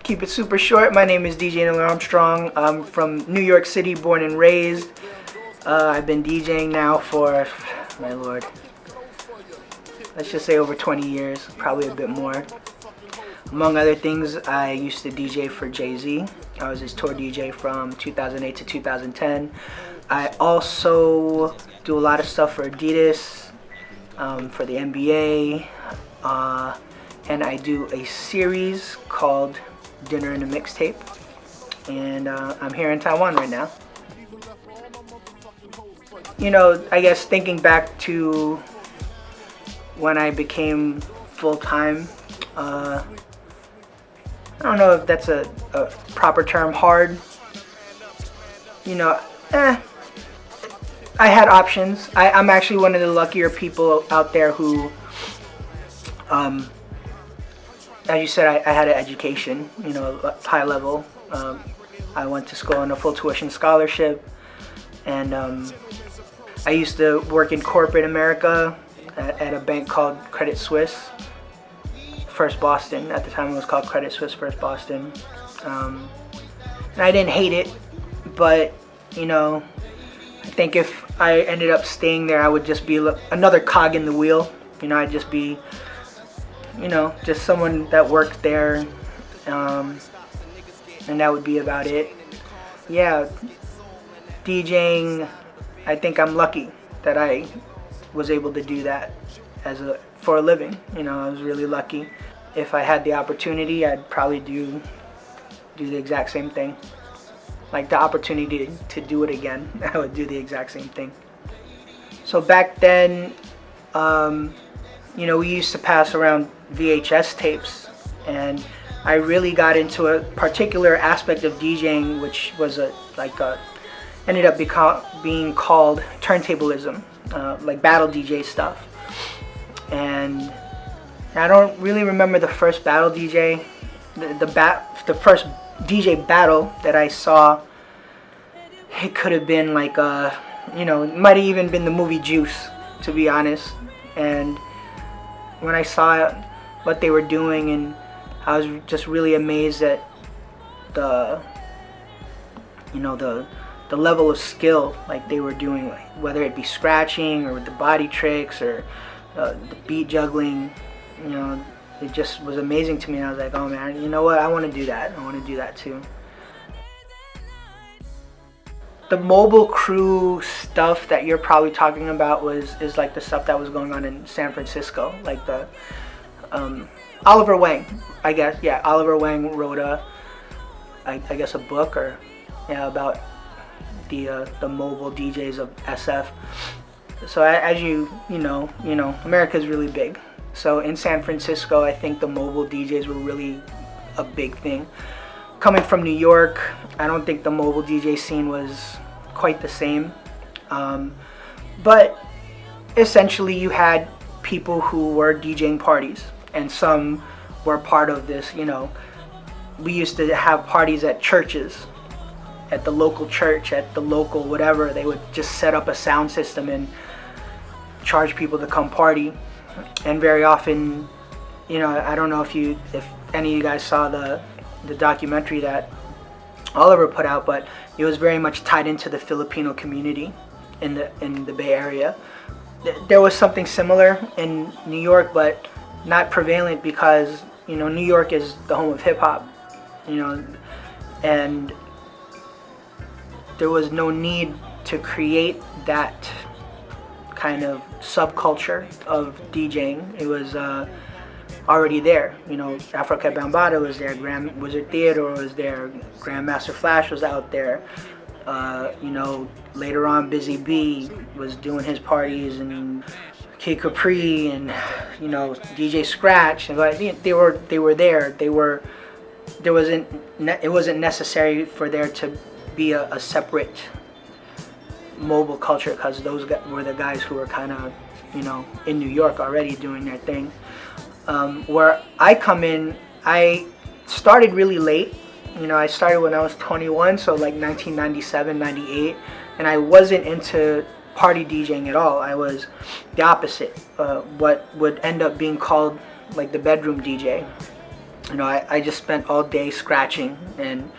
keep it super short. My name is DJ Neil Armstrong. I'm from New York City, born and raised. I've been DJing now for, my lord, let's just say over 20 years, probably a bit more. Among other things, I used to DJ for Jay-Z. I was his tour DJ from 2008 to 2010. I also do a lot of stuff for Adidas, for the NBA, and I do a series called Dinner and a Mixtape, and I'm here in Taiwan right now. You know, I guess thinking back to when I became full-time, I don't know if that's a proper term, hard. You know, I had options. I'm actually one of the luckier people out there who, as you said, I had an education, you know, high level. I went to school on a full tuition scholarship, and I used to work in corporate America at a bank called Credit Suisse. First Boston. At the time it was called Credit Suisse First Boston. And I didn't hate it, but you know, I think if I ended up staying there, I would just be another cog in the wheel. You know, I'd just be, you know, just someone that worked there, and that would be about it. Yeah, DJing, I think I'm lucky that I was able to do that for a living. You know, I was really lucky. If I had the opportunity, I'd probably do the exact same thing. Like the opportunity to do it again, I would do the exact same thing. So back then, you know, we used to pass around VHS tapes, and I really got into a particular aspect of DJing, which was ended up being called turntablism, like battle DJ stuff. And I don't really remember the first battle DJ, the first DJ battle that I saw. It could have been like you know, it might have even been the movie Juice, to be honest. And when I saw what they were doing, and I was just really amazed at the level of skill like they were doing, like whether it be scratching or with the body tricks or the beat juggling. You know, it just was amazing to me. I was like, oh man, you know what? I want to do that. I want to do that too. The mobile crew stuff that you're probably talking about is like the stuff that was going on in San Francisco, like the Oliver Wang, I guess. Yeah, Oliver Wang wrote I guess a book about the mobile DJs of SF. So as you know, America's really big. So in San Francisco, I think the mobile DJs were really a big thing. Coming from New York, I don't think the mobile DJ scene was quite the same. But essentially you had people who were DJing parties, and some were part of this, you know. We used to have parties at churches, at the local church, at the local whatever. They would just set up a sound system and charge people to come party. And very often, you know, I don't know if any of you guys saw the documentary that Oliver put out, but it was very much tied into the Filipino community in the Bay Area. There was something similar in New York, but not prevalent, because, you know, New York is the home of hip hop, you know, and there was no need to create that kind of subculture of DJing. It was already there. You know, Africa Bambaataa was there, Grand Wizard Theodore was there, Grandmaster Flash was out there. You know, later on Busy Bee was doing his parties, and Kid Capri, and you know, DJ Scratch, and they were there. It wasn't necessary for there to be a separate mobile culture, because those were the guys who were kind of, you know, in New York already doing their thing. Where I come in, I started really late. You know, I started when I was 21, so like 1997, 98, and I wasn't into party DJing at all. I was the opposite, what would end up being called like the bedroom DJ. I just spent all day scratching and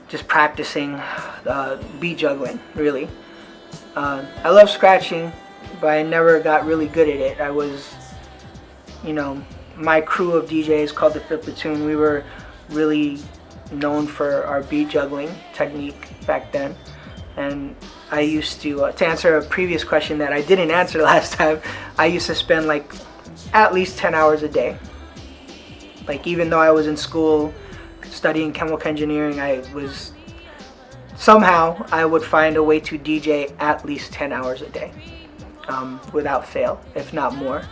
just practicing beat juggling, really. I love scratching, but I never got really good at it. I was, my crew of DJs called the Platoon, we were really known for our beat juggling technique back then. And I used to answer a previous question that I didn't answer last time, I used to spend like at least 10 hours a day. Like, even though I was in school studying chemical engineering, somehow I would find a way to DJ at least 10 hours a day, without fail, if not more.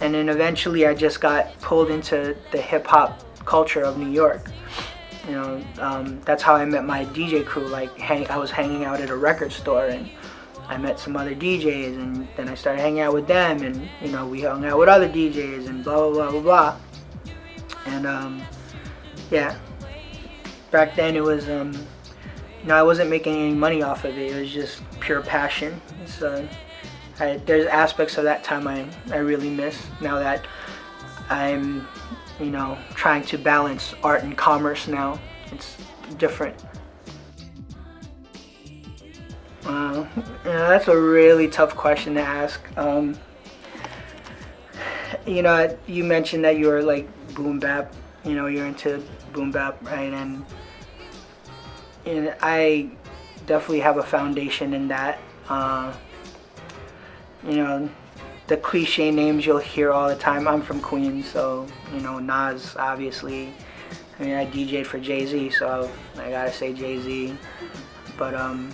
And then eventually I just got pulled into the hip hop culture of New York. That's how I met my DJ crew. Like, I was hanging out at a record store and I met some other DJs, and then I started hanging out with them, and we hung out with other DJs and blah blah blah blah blah. And yeah, back then it was I wasn't making any money off of it. It was just pure passion. So there's aspects of that time I really miss now that I'm trying to balance art and commerce now. It's different. That's a really tough question to ask. You mentioned that you were like boom bap, you're into boom bap, right? And I definitely have a foundation in that. The cliche names you'll hear all the time. I'm from Queens, so Nas, obviously. I DJ'd for Jay-Z, so I gotta say Jay-Z. But a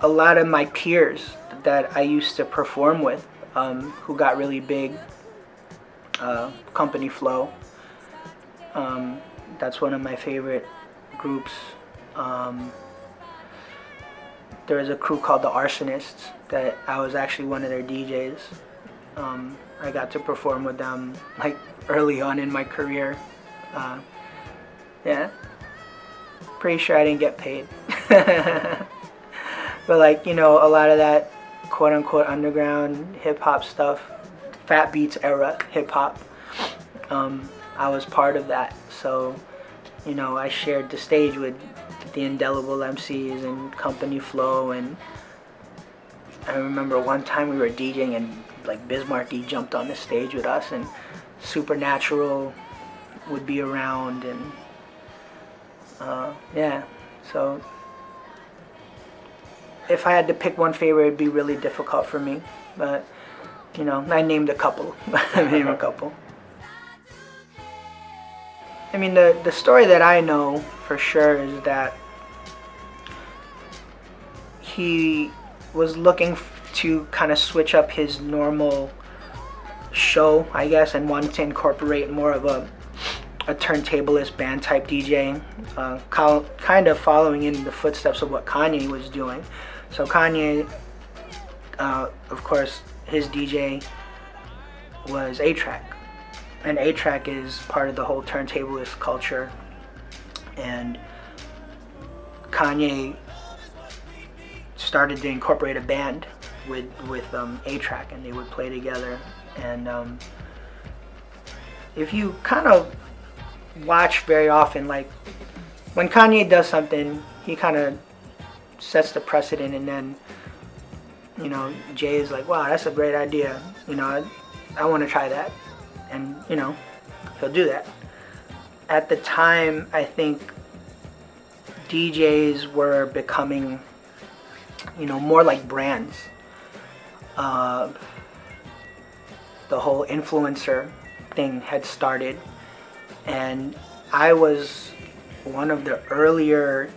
lot of my peers that I used to perform with, who got really big, Company Flow. That's one of my favorite groups. There was a crew called the Arsonists that I was actually one of their DJs. I got to perform with them like early on in my career. Yeah, pretty sure I didn't get paid. But a lot of that quote unquote underground hip hop stuff, Fat Beats era hip hop, I was part of that. So I shared the stage with the Indelible MCs and Company Flow, and I remember one time we were DJing and like Bismarcky jumped on the stage with us, and Supernatural would be around, and yeah, so if I had to pick one favorite, it'd be really difficult for me, but I named a couple. The story that I know for sure is that he was looking to kind of switch up his normal show, I guess, and wanted to incorporate more of a turntablist band type DJ, kind of following in the footsteps of what Kanye was doing. So Kanye, of course, his DJ was A-Track. And A-Track is part of the whole turntablist culture. And Kanye started to incorporate a band with A-Track, and they would play together. And if you kind of watch very often, like when Kanye does something, he kind of sets the precedent, and then Jay is like, wow, that's a great idea, I want to try that, and he'll do that. At the time, I think DJs were becoming more like brands. The whole influencer thing had started, and I was one of the earlier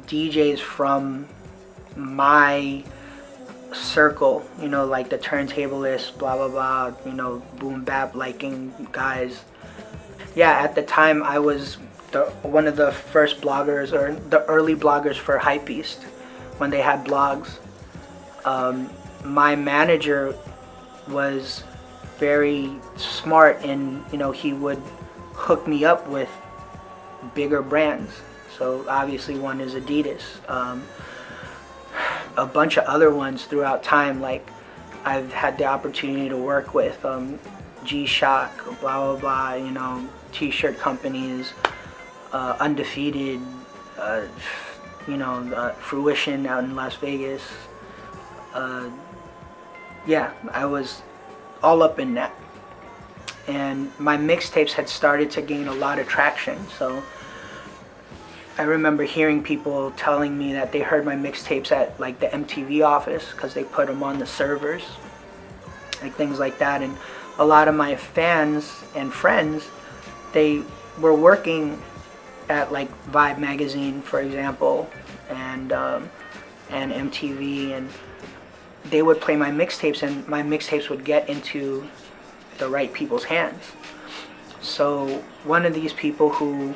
DJs from my circle, like the turntablists, blah blah blah, boom bap liking guys. Yeah, at the time I was one of the first bloggers, or the early bloggers for Hypebeast when they had blogs. My manager was very smart, and he would hook me up with bigger brands. So obviously one is Adidas. A bunch of other ones throughout time, like I've had the opportunity to work with G-Shock, blah blah blah, you know, t-shirt companies, Undefeated, you know, Fruition out in Las Vegas. Yeah, I was all up in that. And my mixtapes had started to gain a lot of traction, so I remember hearing people telling me that they heard my mixtapes at like the MTV office because they put them on the servers, like things like that. And a lot of my fans and friends, they were working at like Vibe magazine, for example, and MTV, and they would play my mixtapes, and my mixtapes would get into the right people's hands. So one of these people who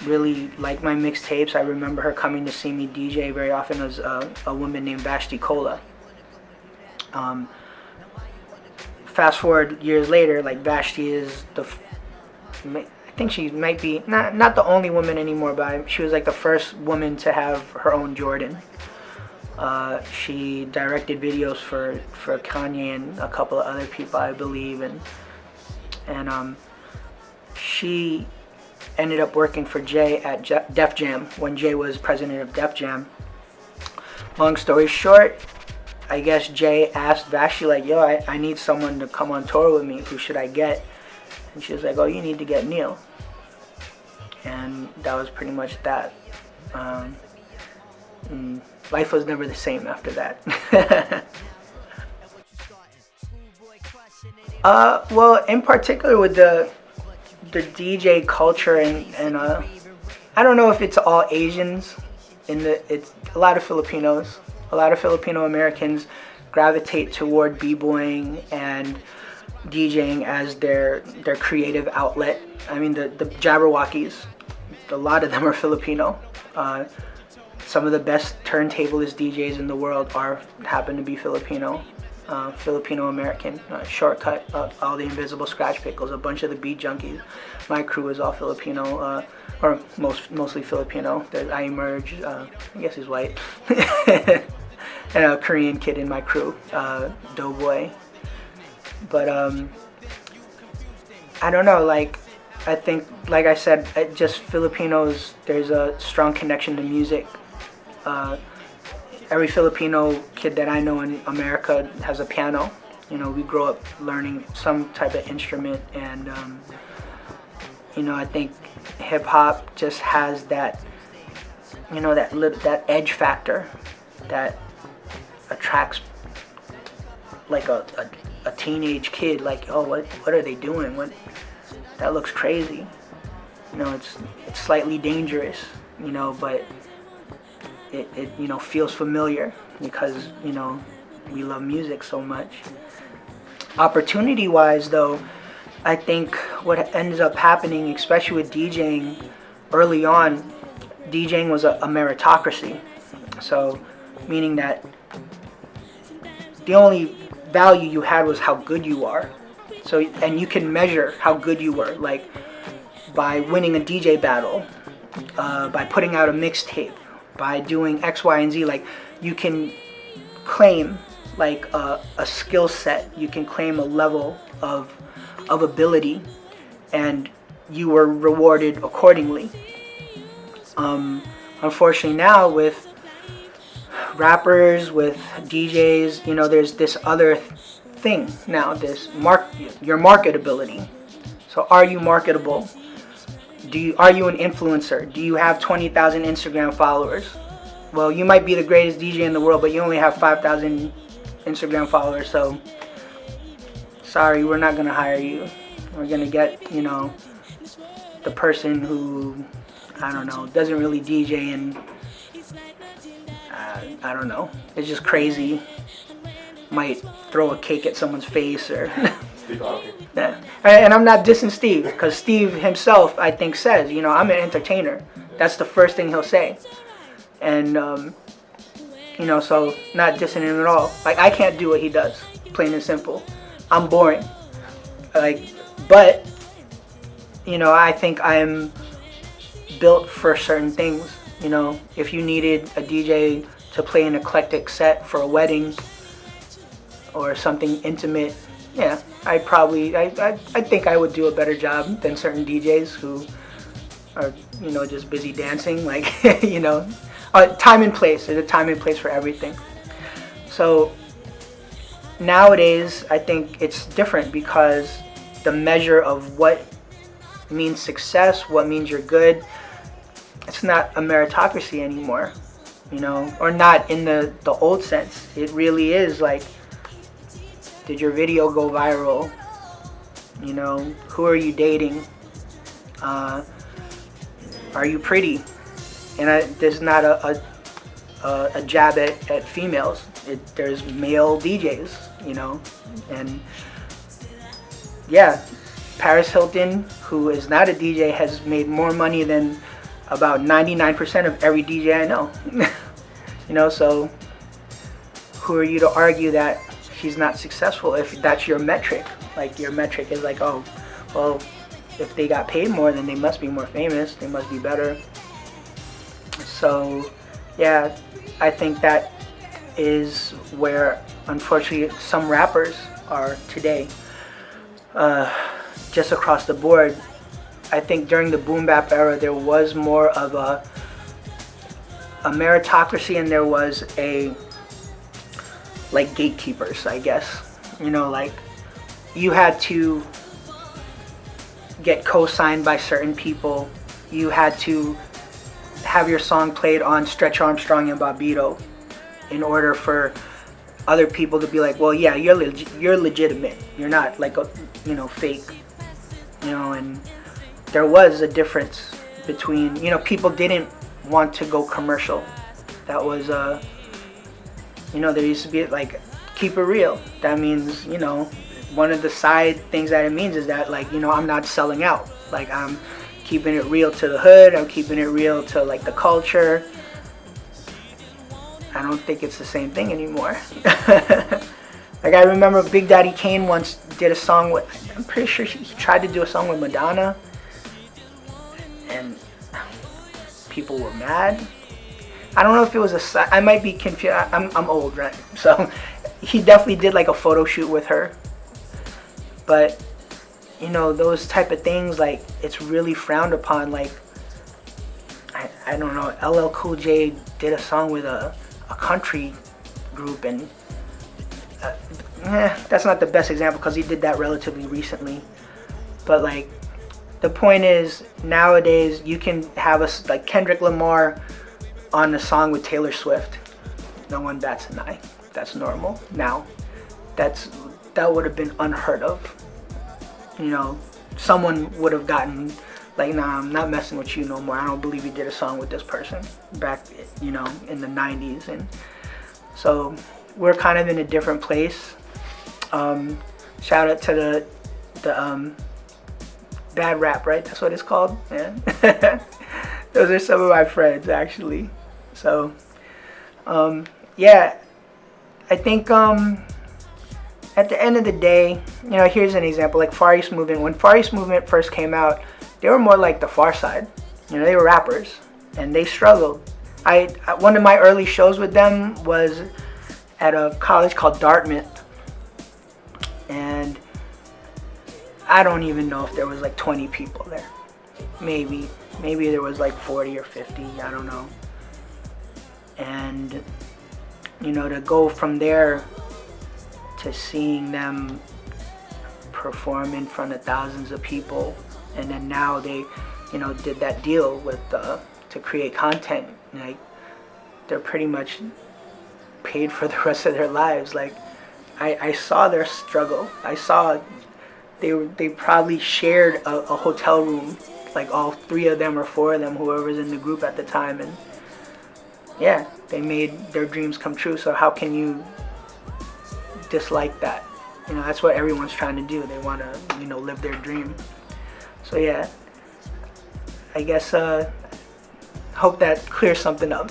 really liked my mixtapes, I remember her coming to see me DJ very often, was a woman named Vashti Kola. Fast forward years later, like Vashti is I think she might be not the only woman anymore, but she was like the first woman to have her own Jordan. She directed videos for Kanye and a couple of other people, I believe, and she ended up working for Jay at Def Jam when Jay was president of Def Jam. Long story short, I guess Jay asked Vashti, like, yo, I need someone to come on tour with me. Who should I get? And she was like, oh, you need to get Neil. And that was pretty much that. Life was never the same after that. Well, in particular with the DJ culture and I don't know if it's all Asians. It's a lot of Filipinos. A lot of Filipino Americans gravitate toward b-boying and DJing as their creative outlet. I mean, the Jabberwockies, a lot of them are Filipino. Some of the best turntablist DJs in the world happen to be Filipino, Filipino American. Shortcut, all the Invisible Scratch Pickles, a bunch of the Beat Junkies. My crew is all Filipino, or mostly Filipino. There's I Emerge, I guess he's white, and a Korean kid in my crew, Doughboy. But I don't know, like, I think, like I said, just Filipinos, there's a strong connection to music. Every Filipino kid that I know in America has a piano. You know, we grow up learning some type of instrument, and you know, I think hip hop just has that, you know, that edge factor that attracts like a teenage kid. Like, oh, what are they doing? That looks crazy. You know, it's slightly dangerous, you know, but it you know, feels familiar because, you know, we love music so much. Opportunity wise though, I think what ends up happening, especially with DJing early on, DJing was a meritocracy. So meaning that the only value you had was how good you are. So, and you can measure how good you were, like by winning a DJ battle, by putting out a mixtape, by doing X, Y, and Z. Like, you can claim like a skill set, you can claim a level of ability, and you were rewarded accordingly. Unfortunately now with rappers, with DJs, you know, there's this other thing now, your marketability. So are you marketable? Are you an influencer? Do you have 20,000 Instagram followers? Well, you might be the greatest DJ in the world, but you only have 5,000 Instagram followers, so sorry, we're not gonna hire you. We're gonna get, you know, the person who, I don't know, doesn't really DJ and I don't know, it's just crazy, might throw a cake at someone's face or yeah. And I'm not dissing Steve, because Steve himself, I think, says, you know, I'm an entertainer. That's the first thing he'll say. And you know, so not dissing him at all. Like, I can't do what he does, plain and simple. I'm boring. Like, but you know, I think I'm built for certain things. You know, if you needed a DJ to play an eclectic set for a wedding or something intimate, yeah, I think I would do a better job than certain DJs who are, just busy dancing. Like, time and place. There's a time and place for everything. So nowadays, I think it's different because the measure of what means success, what means you're good, it's not a meritocracy anymore, or not in the old sense. It really is like, did your video go viral? Who are you dating? Are you pretty? And there's not a jab at females. There's male DJs, and yeah, Paris Hilton, who is not a DJ, has made more money than about 99% of every DJ I know. So who are you to argue that she's not successful if that's your metric? Like, your metric is like, oh, well, if they got paid more, then they must be more famous, they must be better. So yeah, I think that is where, unfortunately, some rappers are today. Just across the board, I think during the boom bap era, there was more of a meritocracy, and there was like gatekeepers, I guess. Like, you had to get co-signed by certain people. You had to have your song played on Stretch Armstrong and Bobbito in order for other people to be like, well, yeah, you're legitimate. You're not like a fake. And there was a difference between, people didn't want to go commercial. That was there used to be like, keep it real. That means, one of the side things that it means is that, like, I'm not selling out. Like, I'm keeping it real to the hood. I'm keeping it real to, like, the culture. I don't think it's the same thing anymore. Like, I remember Big Daddy Kane once did a song with, I'm pretty sure he tried to do a song with Madonna, and people were mad. I don't know if it was I might be confused. I'm old, right? So he definitely did like a photo shoot with her. But, those type of things, like, it's really frowned upon. Like, I don't know, LL Cool J did a song with a country group, and that's not the best example because he did that relatively recently. But, like, the point is, nowadays you can have like Kendrick Lamar on a song with Taylor Swift. No one bats an eye. That's normal. Now, that would have been unheard of. Someone would have gotten like, nah, I'm not messing with you no more. I don't believe you did a song with this person back, in the 90s. And so we're kind of in a different place. Shout out to the bad rap, right? That's what it's called, man. Those are some of my friends, actually. So, yeah, I think at the end of the day, here's an example, like Far East Movement. When Far East Movement first came out, they were more like the Far Side. They were rappers, and they struggled. One of my early shows with them was at a college called Dartmouth, and I don't even know if there was like 20 people there. Maybe there was like 40 or 50, I don't know. And, to go from there to seeing them perform in front of thousands of people, and then now they, did that deal with to create content. Like, they're pretty much paid for the rest of their lives. Like, I saw their struggle. I saw they probably shared a hotel room, like all three of them or four of them, whoever's in the group at the time, and yeah, they made their dreams come true. So how can you dislike that? That's what everyone's trying to do. They want to, live their dream. So yeah, I guess hope that clears something up.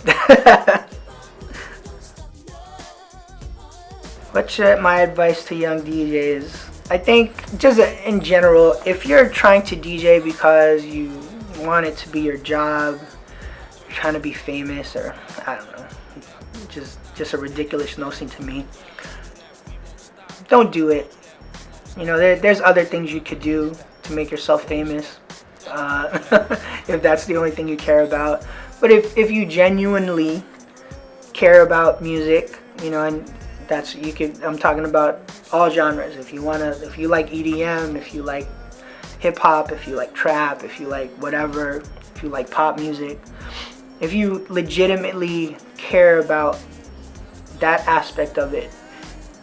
What's my advice to young DJs? I think just in general, if you're trying to DJ because you want it to be your job, you're trying to be famous, or I don't know, just a ridiculous notion to me. Don't do it. there's other things you could do to make yourself famous, if that's the only thing you care about. But if you genuinely care about music, and I'm talking about all genres. If you like EDM, if you like hip hop, if you like trap, if you like whatever, if you like pop music, if you legitimately care about that aspect of it,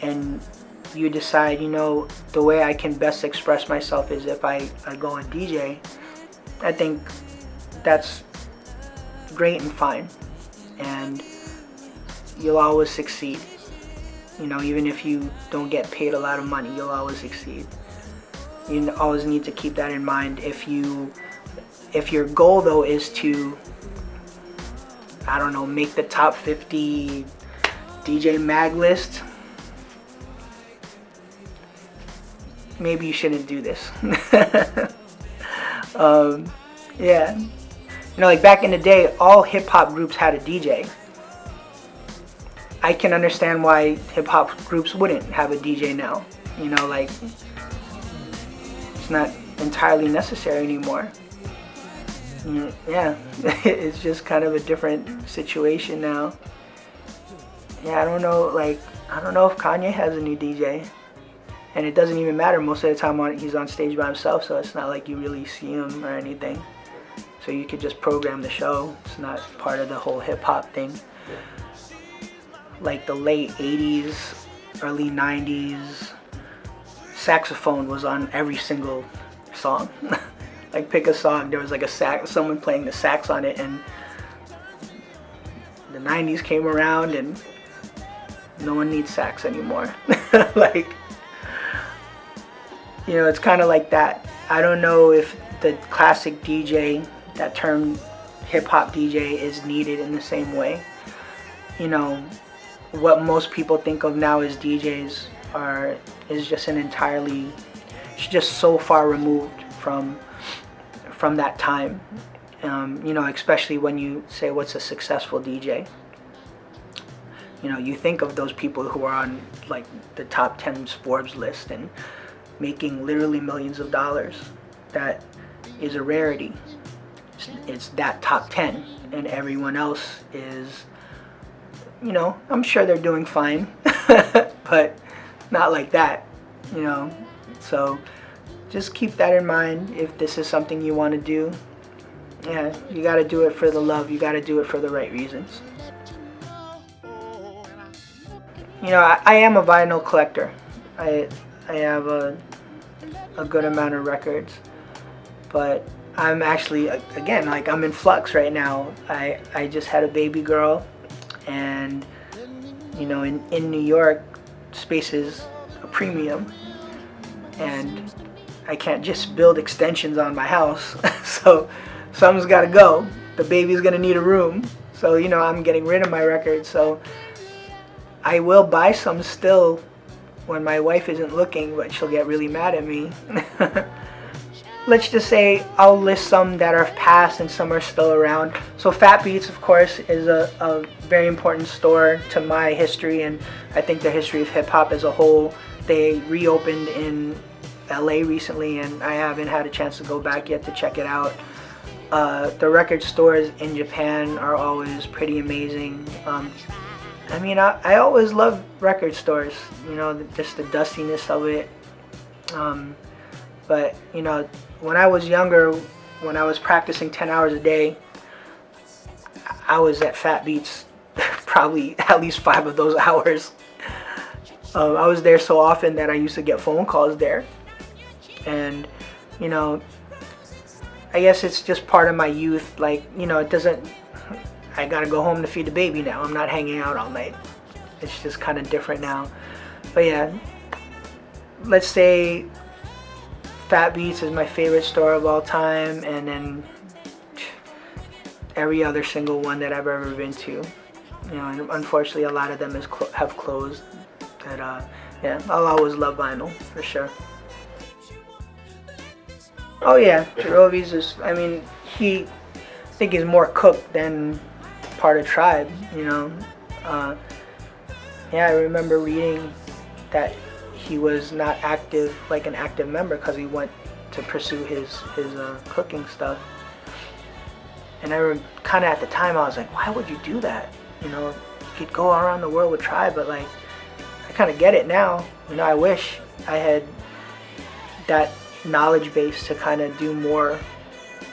and you decide, the way I can best express myself is if I go and DJ, I think that's great and fine, and you'll always succeed. Even if you don't get paid a lot of money, you'll always succeed. You always need to keep that in mind. If your goal though is to, I don't know, make the top 50 DJ mag list, maybe you shouldn't do this. Yeah. Like back in the day, all hip hop groups had a DJ. I can understand why hip hop groups wouldn't have a DJ now. Like, it's not entirely necessary anymore. Yeah, it's just kind of a different situation now. Yeah, I don't know if Kanye has a new DJ. And it doesn't even matter. Most of the time he's on stage by himself, so it's not like you really see him or anything. So you could just program the show. It's not part of the whole hip hop thing. Like the late 80s, early 90s, saxophone was on every single song. Like pick a song, there was like someone playing the sax on it, and the 90s came around and no one needs sax anymore. Like, it's kind of like that. I don't know if the classic DJ, that term hip hop DJ, is needed in the same way. What most people think of now as DJs is just it's just so far removed from that time. Especially when you say what's a successful DJ. You think of those people who are on like the top 10 Forbes list and making literally millions of dollars. That is a rarity. It's that top 10, and everyone else is, I'm sure they're doing fine, but not like that, So just keep that in mind if this is something you want to do. Yeah, you got to do it for the love. You got to do it for the right reasons. I am a vinyl collector. I have a good amount of records, but I'm actually, again, like, I'm in flux right now. I just had a baby girl, and in New York, space is a premium, and I can't just build extensions on my house. So something's got to go. The baby's gonna need a room, so I'm getting rid of my records. So I will buy some still when my wife isn't looking, but she'll get really mad at me. Let's just say I'll list some that are past and some are still around. So Fat Beats, of course, is a very important store to my history, and I think the history of hip hop as a whole. They reopened in LA recently, and I haven't had a chance to go back yet to check it out. The record stores in Japan are always pretty amazing. I always love record stores, just the dustiness of it. But, when I was younger, when I was practicing 10 hours a day, I was at Fat Beats probably at least 5 of those hours. I was there so often that I used to get phone calls there. And, I guess it's just part of my youth. Like, it doesn't, I gotta go home to feed the baby now. I'm not hanging out all night. It's just kind of different now. But yeah, let's say Fat Beats is my favorite store of all time, and then every other single one that I've ever been to. And unfortunately a lot of them have closed. But yeah, I'll always love vinyl for sure. Oh yeah, Jerovi's is, I think he's more cooked than part of Tribe, Yeah, I remember reading that he was not active, like an active member, because he went to pursue his cooking stuff. And I kind of at the time I was like, why would you do that? You know, you could go around the world with Try, but like, I kind of get it now. You know, I wish I had that knowledge base to kind of do more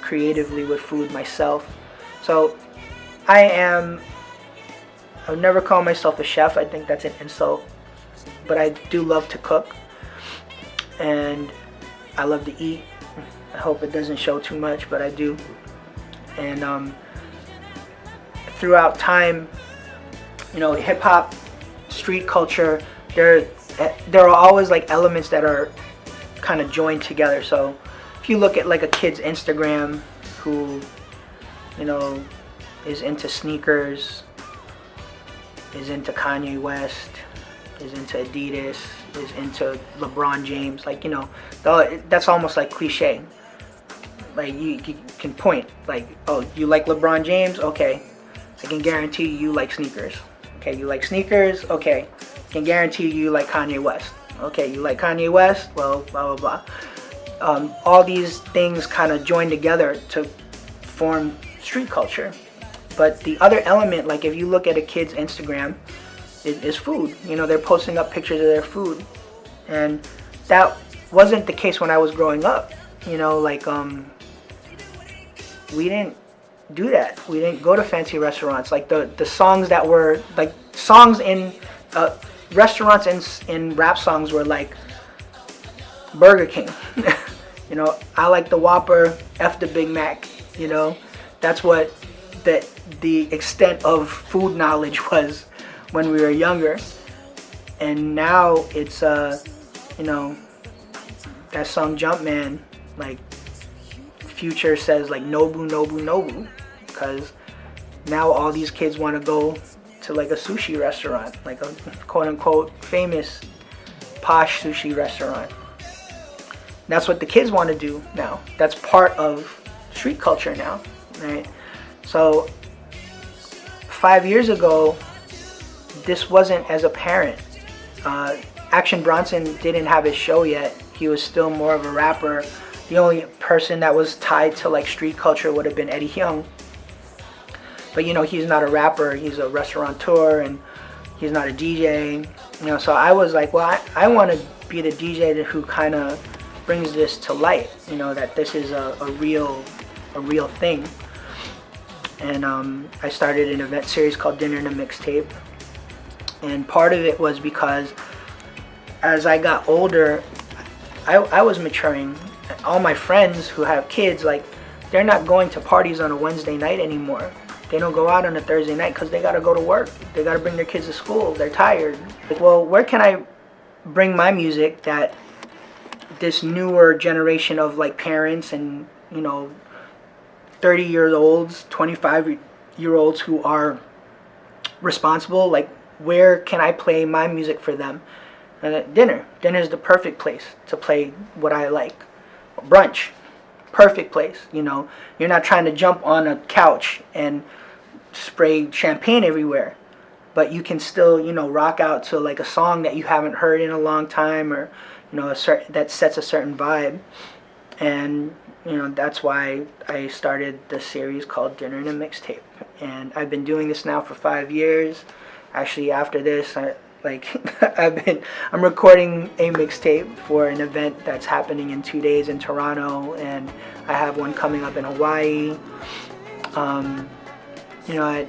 creatively with food myself. So I would never call myself a chef. I think that's an insult. But I do love to cook, and I love to eat. I hope it doesn't show too much, but I do. And throughout time, you know, hip hop, street culture, there are always like elements that are kind of joined together. So if you look at like a kid's Instagram who, you know, is into sneakers, is into Kanye West, is into Adidas, is into LeBron James, like, you know, that's almost like cliche. Like you can point, like, oh, you like LeBron James? Okay, I can guarantee you like sneakers. Okay, you like sneakers? Okay, I can guarantee you like Kanye West. Okay, you like Kanye West? Well, blah, blah, blah. All these things kind of join together to form street culture. But the other element, like if you look at a kid's Instagram, is food. You know, they're posting up pictures of their food. And that wasn't the case when I was growing up. You know, like, we didn't do that. We didn't go to fancy restaurants. Like the songs that were, like, songs in restaurants and in rap songs were like Burger King. You know, I like the Whopper, F the Big Mac. You know, that's what the extent of food knowledge was when we were younger. And now it's you know, that song Jumpman, like Future says like Nobu Nobu Nobu, because now all these kids want to go to like a sushi restaurant, like a quote unquote famous posh sushi restaurant. That's what the kids want to do now. That's part of street culture now, right? So 5 years ago, this wasn't as apparent. Action Bronson didn't have his show yet. He was still more of a rapper. The only person that was tied to like street culture would have been Eddie Young. But you know, he's not a rapper, he's a restaurateur, and he's not a DJ. You know, so I was like, well, I want to be the DJ who kind of brings this to light. You know, that this is a real thing. And I started an event series called Dinner and a Mixtape. And part of it was because as I got older, I was maturing. All my friends who have kids, like, they're not going to parties on a Wednesday night anymore. They don't go out on a Thursday night because they got to go to work. They got to bring their kids to school. They're tired. Like, well, where can I bring my music that this newer generation of like parents and, you know, 30-year-olds, 25-year-olds who are responsible, like, where can I play my music for them? Dinner is the perfect place to play what I like. Brunch, perfect place. You know, you're not trying to jump on a couch and spray champagne everywhere, but you can still, you know, rock out to like a song that you haven't heard in a long time, or, you know, that sets a certain vibe. And, you know, that's why I started the series called Dinner and a Mixtape. And I've been doing this now for 5 years. Actually, after this, I'm recording a mixtape for an event that's happening in 2 days in Toronto, and I have one coming up in Hawaii. You know,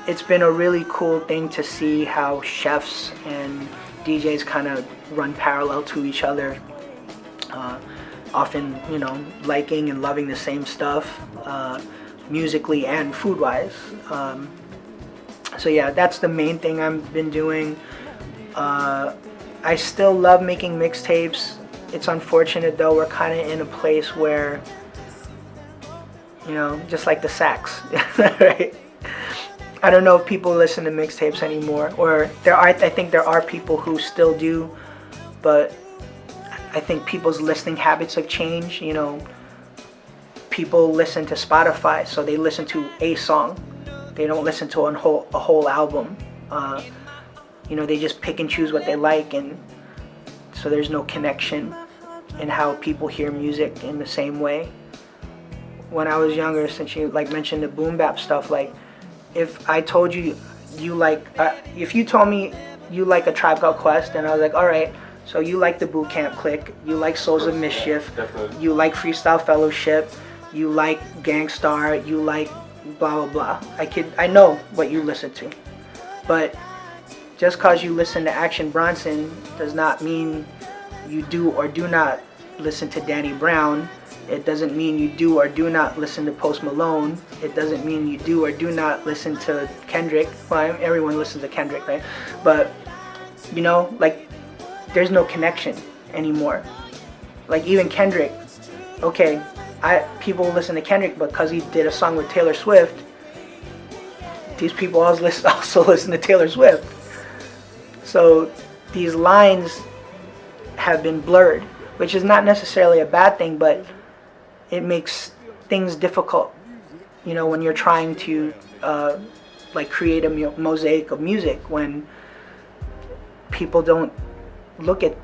it's been a really cool thing to see how chefs and DJs kind of run parallel to each other. Often, you know, liking and loving the same stuff, musically and food-wise. So yeah, that's the main thing I've been doing. I still love making mixtapes. It's unfortunate though, we're kind of in a place where, you know, just like the sax, right? I don't know if people listen to mixtapes anymore, or I think there are people who still do, but I think people's listening habits have changed. You know, people listen to Spotify, so they listen to a song. They don't listen to a whole album. You know, they just pick and choose what they like, and so there's no connection in how people hear music in the same way. When I was younger, since you like mentioned the boom bap stuff, like if I told you like, if you told me you like a Tribe Called Quest, and I was like, all right, so you like the Boot Camp Clique, you like Souls of Mischief, you like Freestyle Fellowship, you like Gangstar, you like blah blah blah. I know what you listen to, but just cause you listen to Action Bronson does not mean you do or do not listen to Danny Brown. It doesn't mean you do or do not listen to Post Malone. It doesn't mean you do or do not listen to Kendrick. Well, everyone listens to Kendrick, right? But, you know, like, there's no connection anymore. Like, even Kendrick, okay, people listen to Kendrick because he did a song with Taylor Swift. These people also listen to Taylor Swift. So these lines have been blurred, which is not necessarily a bad thing, but it makes things difficult, you know, when you're trying to like create a mosaic of music, when people don't look at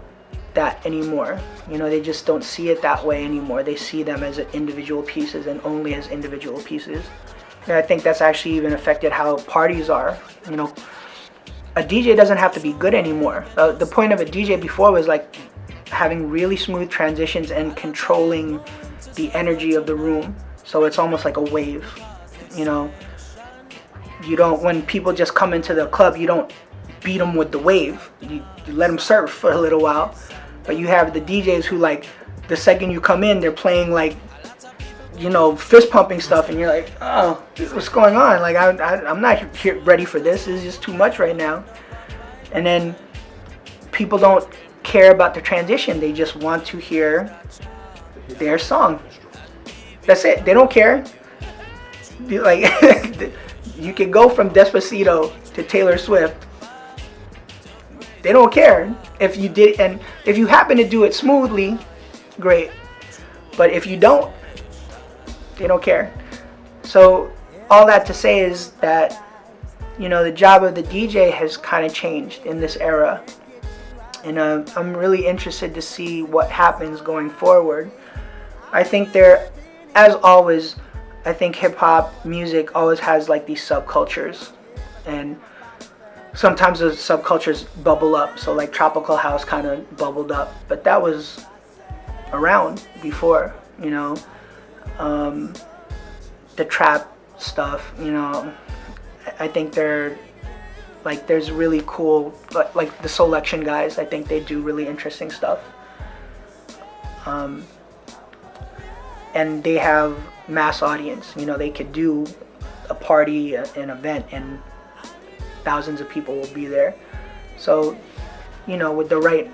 that anymore. You know, they just don't see it that way anymore. They see them as individual pieces and only as individual pieces. And I think that's actually even affected how parties are. You know, a DJ doesn't have to be good anymore. The point of a DJ before was like having really smooth transitions and controlling the energy of the room. So it's almost like a wave, you know. You don't, when people just come into the club, you don't beat them with the wave. You let them surf for a little while. But you have the DJs who, like, the second you come in, they're playing, like, you know, fist pumping stuff, and you're like, oh, what's going on? Like, I'm not ready for this. This is just too much right now. And then people don't care about the transition. They just want to hear their song. That's it. They don't care. Like, you can go from Despacito to Taylor Swift. They don't care if you did, and if you happen to do it smoothly, great. But if you don't, they don't care. So all that to say is that, you know, the job of the DJ has kind of changed in this era, and I'm really interested to see what happens going forward. I think there, as always, I think hip-hop music always has like these subcultures, and sometimes those subcultures bubble up. So like Tropical House kind of bubbled up, but that was around before, you know. The trap stuff, you know, I think they're like, there's really cool, like the Selection guys, I think they do really interesting stuff. And they have mass audience, you know, they could do a party, an event, and thousands of people will be there. So, you know, with the right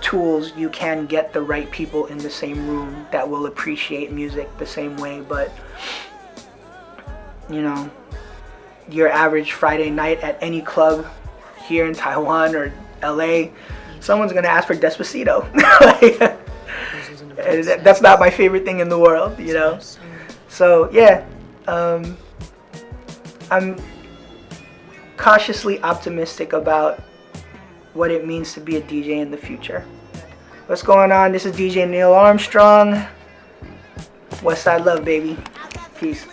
tools, you can get the right people in the same room that will appreciate music the same way. But, you know, your average Friday night at any club here in Taiwan or LA, someone's gonna ask for Despacito. That's not my favorite thing in the world, you know. So yeah, I'm cautiously optimistic about what it means to be a DJ in the future. What's going on? This is DJ Neil Armstrong. Westside Love, baby. Peace.